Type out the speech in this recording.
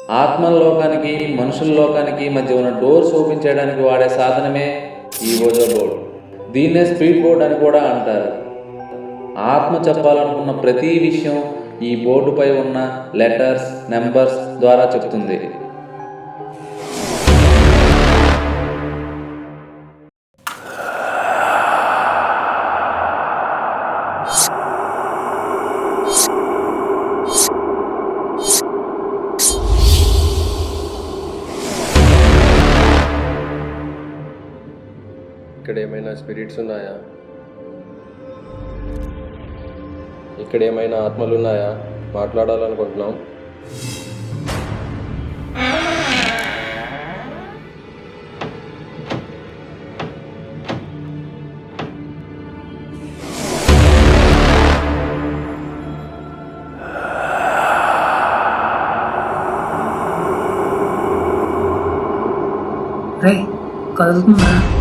ఆత్మలోకానికి మనుషుల లోకానికి మధ్య ఉన్న డోర్స్ ఓపెన్ చేయడానికి వాడే సాధనమే ఈ ఓజో బోర్డ్. దీన్నే స్పీడ్ బోర్డ్ అని కూడా అంటారు. ఆత్మ చెప్పాలనుకున్న ప్రతి విషయం ఈ బోర్డుపై ఉన్న లెటర్స్, నెంబర్స్ ద్వారా చెప్తుంది. ఇక్కడ ఏమైనా స్పిరిట్స్ ఉన్నాయా? ఇక్కడ ఏమైనా ఆత్మలు ఉన్నాయా? మాట్లాడాలనుకుంటున్నాం. రే, కదులుతుందా?